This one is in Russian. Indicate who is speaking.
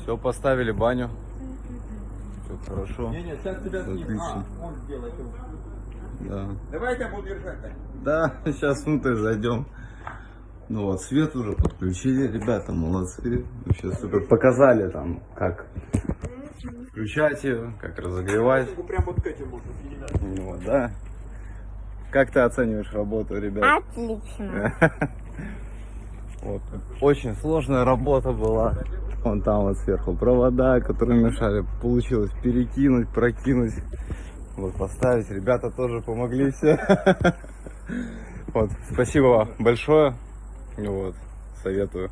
Speaker 1: Все, поставили баню. Все хорошо.
Speaker 2: Не, сейчас тебя снимем. Он сделает.
Speaker 1: Да.
Speaker 2: Давай я буду держать.
Speaker 1: Да, сейчас внутрь зайдем. Ну вот, свет уже подключили, ребята, молодцы. Сейчас супер показали там, как включать ее, как разогревать.
Speaker 2: Прям вот к этим можно передать.
Speaker 1: Ну вот, да. Как ты оцениваешь работу, ребят?
Speaker 3: Отлично.
Speaker 1: Вот. Очень сложная работа была. Вон там вот сверху провода, которые мешали. Получилось перекинуть, прокинуть. Вот поставить. Ребята тоже помогли все. Вот. Спасибо большое. Вот. Советую.